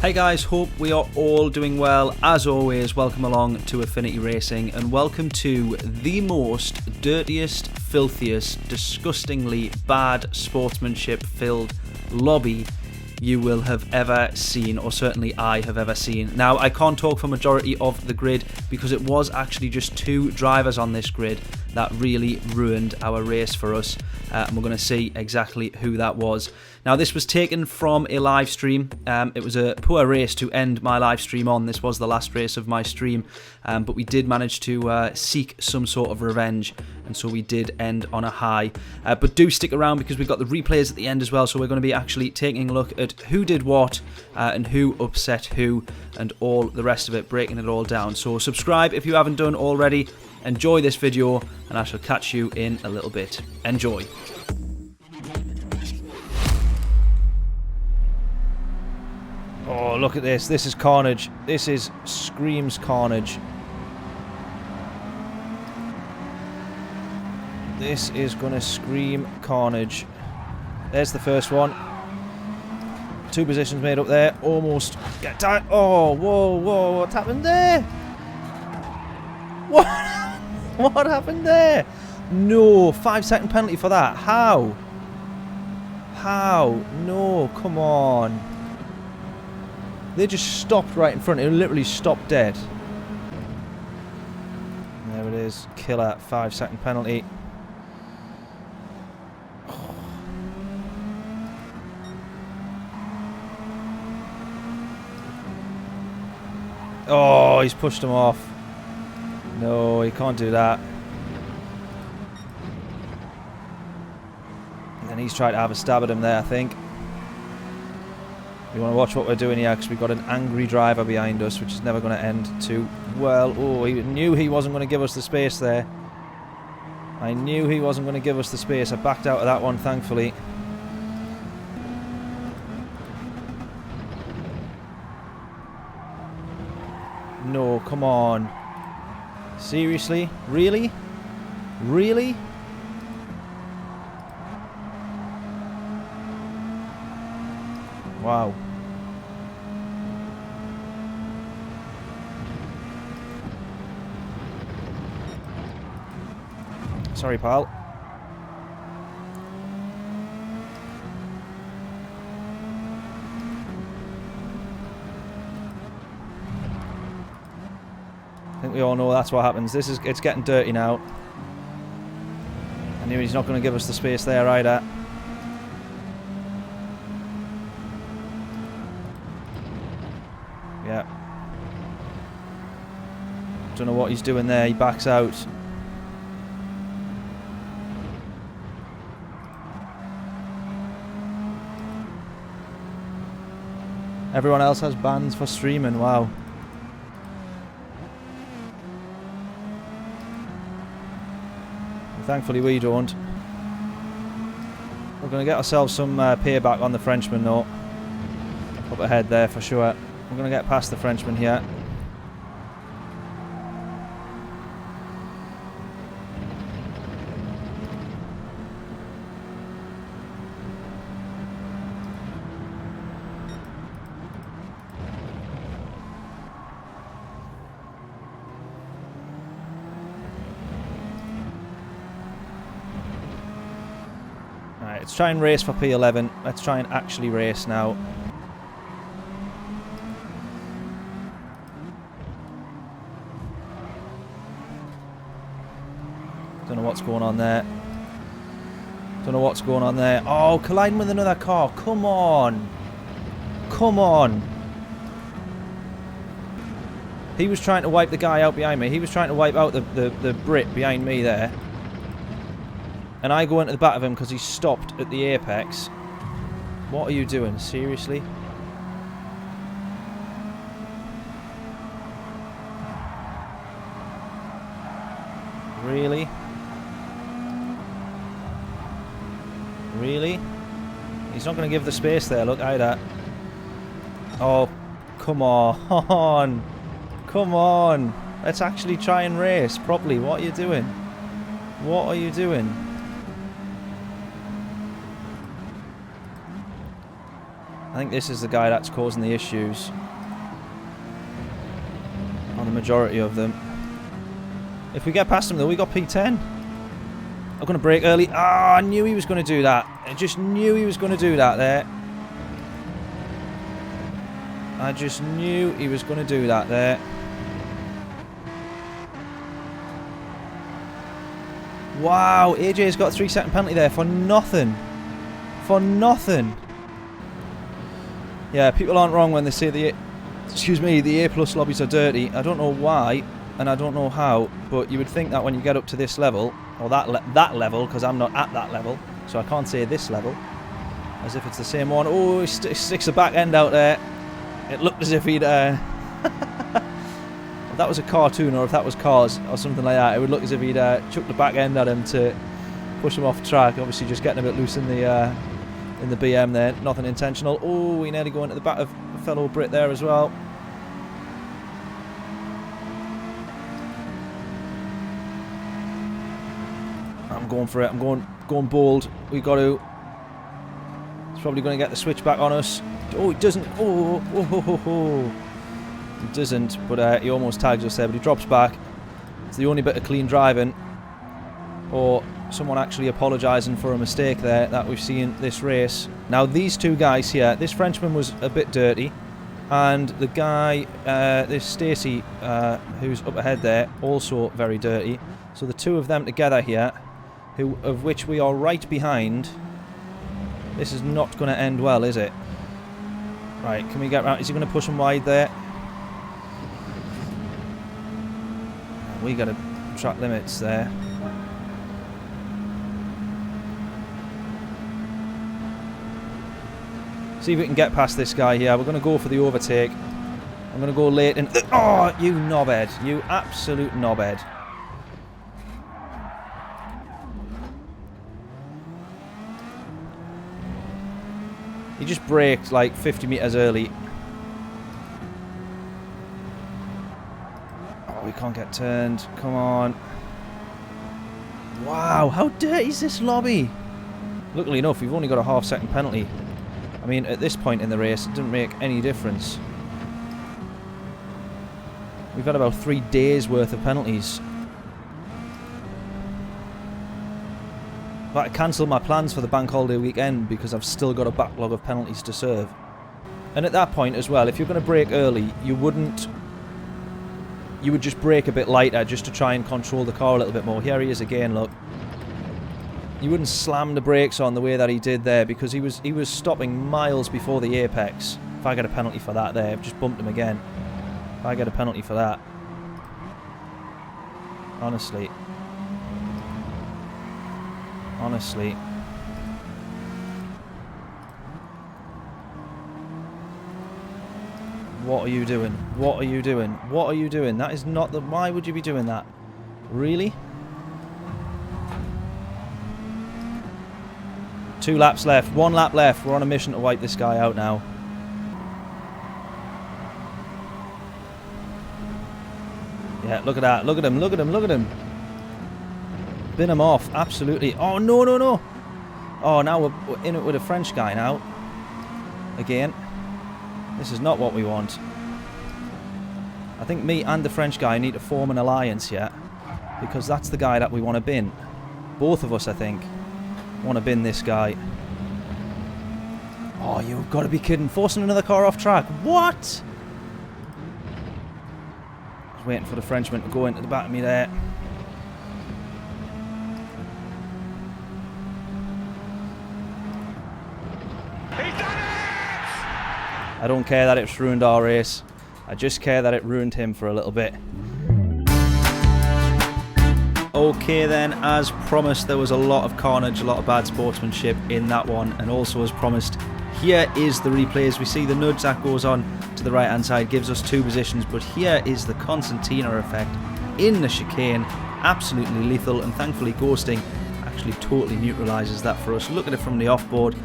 Hey guys, hope we are all doing well. As always, welcome along to Affinity Racing and welcome to the most dirtiest, filthiest, disgustingly bad sportsmanship filled lobby you will have ever seen, or certainly I have ever seen. Now, I can't talk for majority of the grid because it was actually just two drivers on this grid that really ruined our race for us, and we're going to see exactly who that was. Now, this was taken from a live stream. It was a poor race to end my live stream on. This was the last race of my stream, but we did manage to seek some sort of revenge, and so we did end on a high. But do stick around because we've got the replays at the end as well, so we're going to be actually taking a look at who did what and who upset who and all the rest of it, breaking it all down. So subscribe if you haven't done already. Enjoy this video, and I shall catch you in a little bit. Enjoy. Oh, look at this. This is carnage. This is screams carnage. This is going to scream carnage. There's the first one. Two positions made up there. Almost get down. Oh, whoa, whoa. What happened there? What? What happened there? No. 5-second penalty for that. How? How? No. Come on. They just stopped right in front. It literally stopped dead. There it is. Killer 5-second penalty. Oh, he's pushed him off. No, he can't do that. And then he's tried to have a stab at him there, I think. You want to watch what we're doing here because we've got an angry driver behind us, which is never going to end too well. Oh, he knew he wasn't going to give us the space there. I knew he wasn't going to give us the space. I backed out of that one, thankfully. No, come on. Seriously? Really? Really? Wow. Sorry, pal. I think we all know that's what happens. It's getting dirty now. I knew he's not going to give us the space there either. Yeah. Don't know what he's doing there. He backs out. Everyone else has bans for streaming. Wow. Thankfully we don't. We're going to get ourselves some payback on the Frenchman though. Up ahead there for sure. We're going to get past the Frenchman here. Let's try and race for P11. Let's try and actually race now. Don't know what's going on there. Don't know what's going on there. Oh, colliding with another car. Come on. Come on. He was trying to wipe the guy out behind me. He was trying to wipe out the Brit behind me there. And I go into the back of him because he stopped at the apex. What are you doing? Seriously? Really? Really? He's not going to give the space there. Look at that. Oh, come on. Come on. Let's actually try and race properly. What are you doing? What are you doing? I think this is the guy that's causing the issues on the majority of them. If we get past him though, we got P10. I'm going to brake early. Ah, I knew he was going to do that. I just knew he was going to do that there. I just knew he was going to do that there. Wow, AJ's got a 3-second penalty there for nothing. For nothing. Yeah, people aren't wrong when they say the A plus lobbies are dirty. I don't know why, and I don't know how, but you would think that when you get up to this level, or that level, because I'm not at that level, so I can't say this level, as if it's the same one. Oh, he sticks the back end out there. It looked as if he'd... if that was a cartoon, or if that was Cars, or something like that, it would look as if he'd chucked the back end at him to push him off track. Obviously just getting a bit loose in the BM there. Nothing intentional. Oh, we nearly go into the back of a fellow Brit there as well. I'm going for it. I'm going bold. We got to. It's probably going to get the switch back on us. Oh, it doesn't. Oh. It doesn't, but he almost tags us there, but he drops back. It's the only bit of clean driving, or someone actually apologising for a mistake there, that we've seen this race. Now, these two guys here, this Frenchman was a bit dirty, and the guy, this Stacey, who's up ahead there, also very dirty. So the two of them together here, of which we are right behind. This is not going to end well, is it? Right, can we get round? Is he going to push him wide there? We got to track limits there. See if we can get past this guy here. We're going to go for the overtake. I'm going to go late and... Oh, you knobhead. You absolute knobhead. He just braked like 50 metres early. We can't get turned. Come on. Wow, how dirty is this lobby? Luckily enough, we've only got a half-second penalty. I mean, at this point in the race, it didn't make any difference. We've had about 3 days worth of penalties. But I cancelled my plans for the bank holiday weekend because I've still got a backlog of penalties to serve. And at that point as well, if you're going to brake early, you would just brake a bit lighter just to try and control the car a little bit more. Here he is again, look. You wouldn't slam the brakes on the way that he did there because he was stopping miles before the apex. If I get a penalty for that there, I've just bumped him again. If I get a penalty for that. Honestly. What are you doing? What are you doing? What are you doing? That is not the... Why would you be doing that? Really? 2 laps left. 1 lap left. We're on a mission to wipe this guy out now. Yeah, look at that. Look at him. Look at him. Look at him. Bin him off. Absolutely. Oh, no, no, no. Oh, now we're in it with a French guy now. Again. This is not what we want. I think me and the French guy need to form an alliance here. Because that's the guy that we want to bin. Both of us, I think, want to bin this guy. Oh, you've got to be kidding. Forcing another car off track. What? I was waiting for the Frenchman to go into the back of me there. I don't care that it's ruined our race. I just care that it ruined him for a little bit. Okay then, as promised, there was a lot of carnage, a lot of bad sportsmanship in that one, and also as promised, here is the replays. We see the nudge that goes on to the right hand side, gives us 2 positions, but here is the Constantina effect in the chicane, absolutely lethal, and thankfully ghosting actually totally neutralises that for us. Look at it from the offboard,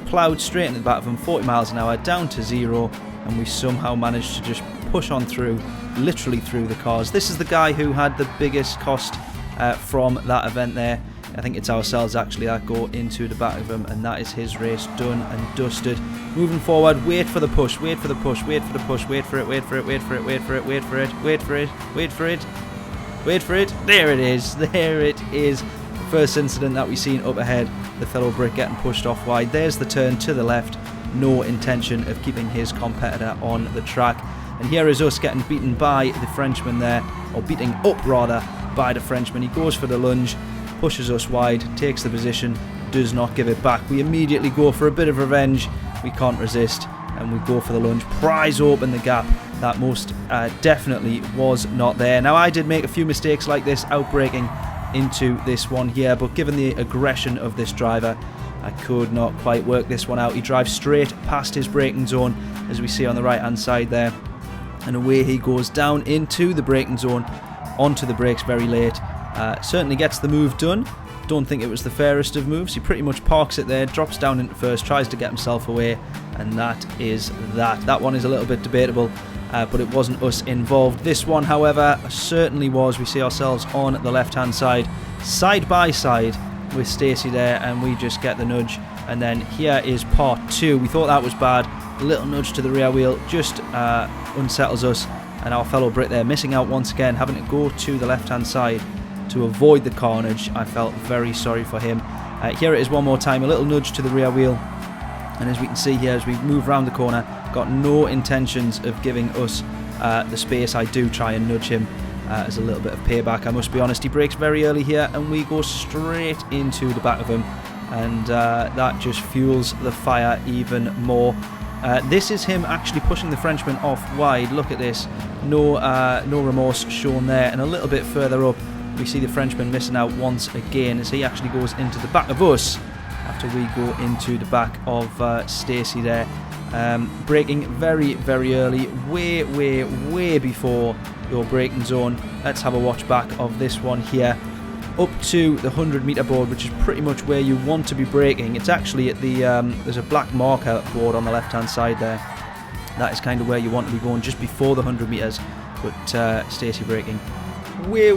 ploughed straight into the back of him, 40 miles an hour, down to 0, and we somehow managed to just push on through, literally through the cars. This is the guy who had the biggest cost from that event there. I think it's ourselves actually that go into the back of him, and that is his race done and dusted. Moving forward, wait for the push, wait for the push, wait for the push, wait for it, wait for it, wait for it, wait for it, wait for it, wait for it, wait for it, wait for it. There it is, there it is. First incident that we've seen up ahead, the fellow Brit getting pushed off wide. There's the turn to the left, no intention of keeping his competitor on the track. And here is us getting beaten by the Frenchman there, or beating up rather by the Frenchman. He goes for the lunge, pushes us wide, takes the position, does not give it back. We immediately go for a bit of revenge. We can't resist, and we go for the lunge, prise open the gap that most definitely was not there. Now, I did make a few mistakes like this, outbraking into this one here, but given the aggression of this driver, I could not quite work this one out. He drives straight past his braking zone, as we see on the right hand side there, and away he goes down into the braking zone, onto the brakes very late. Certainly gets the move done. Don't think it was the fairest of moves. He pretty much parks it there, drops down into first, tries to get himself away, and that is that. That one is a little bit debatable, but it wasn't us involved. This one, however, certainly was. We see ourselves on the left-hand side by side with Stacey there, and we just get the nudge. And then here is part two. We thought that was bad. A little nudge to the rear wheel just unsettles us, and our fellow Brit there missing out once again, having to go to the left-hand side to avoid the carnage. I felt very sorry for him. Here it is one more time, a little nudge to the rear wheel, and as we can see here, as we move around the corner, got no intentions of giving us the space. I do try and nudge him as a little bit of payback, I must be honest. He brakes very early here, and we go straight into the back of him, and that just fuels the fire even more. This is him actually pushing the Frenchman off wide. Look at this, no remorse shown there. And a little bit further up, we see the Frenchman missing out once again, as he actually goes into the back of us after we go into the back of Stacey there. Braking very, very early, way before your braking zone. Let's have a watch back of this one here. Up to the 100-meter board, which is pretty much where you want to be braking. It's actually at the there's a black marker board on the left-hand side there. That is kind of where you want to be going, just before the 100 meters. But Stacey braking way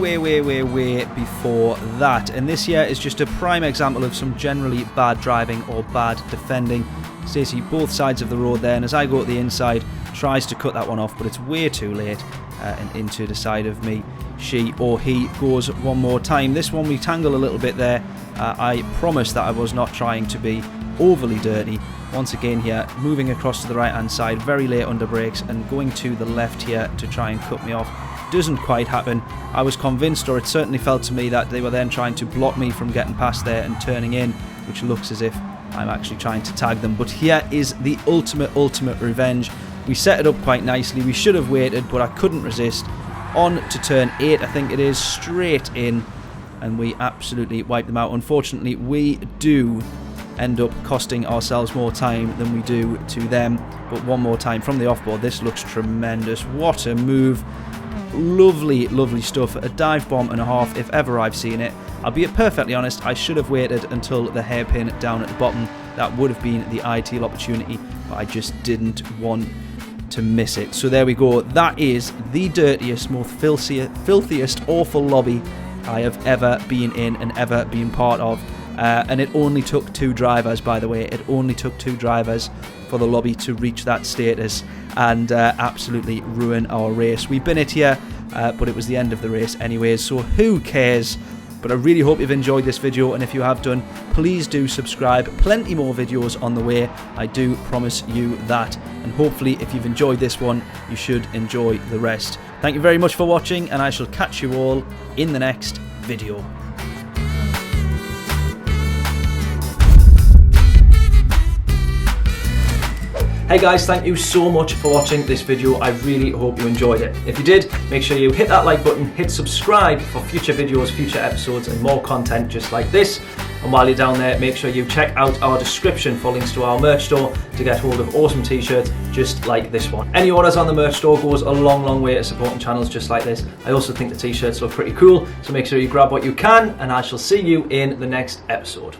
before that. And this here is just a prime example of some generally bad driving or bad defending. Stacey both sides of the road there, and as I go to the inside, tries to cut that one off, but it's way too late, and into the side of me. She or he goes one more time. This one we tangle a little bit there. I promise that I was not trying to be overly dirty. Once again here, moving across to the right hand side, very late under brakes, and going to the left here to try and cut me off. Doesn't quite happen. I was convinced, or it certainly felt to me, that they were then trying to block me from getting past there and turning in, which looks as if I'm actually trying to tag them. But here is the ultimate revenge. We set it up quite nicely. We should have waited, but I couldn't resist. On to turn 8, I think it is, straight in, and we absolutely wipe them out. Unfortunately, we do end up costing ourselves more time than we do to them. But one more time from the offboard, this looks tremendous. What a move. Lovely stuff. A dive bomb and a half if ever I've seen it. I'll be perfectly honest, I should have waited until the hairpin down at the bottom. That would have been the ideal opportunity, but I just didn't want to miss it. So there we go. That is the dirtiest, most filthiest, awful lobby I have ever been in and ever been part of. And it only took 2 drivers, by the way. It only took 2 drivers for the lobby to reach that status and absolutely ruin our race. We bin it here, but it was the end of the race anyways, so who cares? But I really hope you've enjoyed this video, and if you have done, please do subscribe. Plenty more videos on the way, I do promise you that. And hopefully, if you've enjoyed this one, you should enjoy the rest. Thank you very much for watching, and I shall catch you all in the next video. Hey guys, thank you so much for watching this video. I really hope you enjoyed it. If you did, make sure you hit that like button, hit subscribe for future videos, future episodes, and more content just like this. And while you're down there, make sure you check out our description for links to our merch store to get hold of awesome t-shirts just like this one. Any orders on the merch store goes a long way to supporting channels just like this. I also think the t-shirts look pretty cool, so make sure you grab what you can, and I shall see you in the next episode.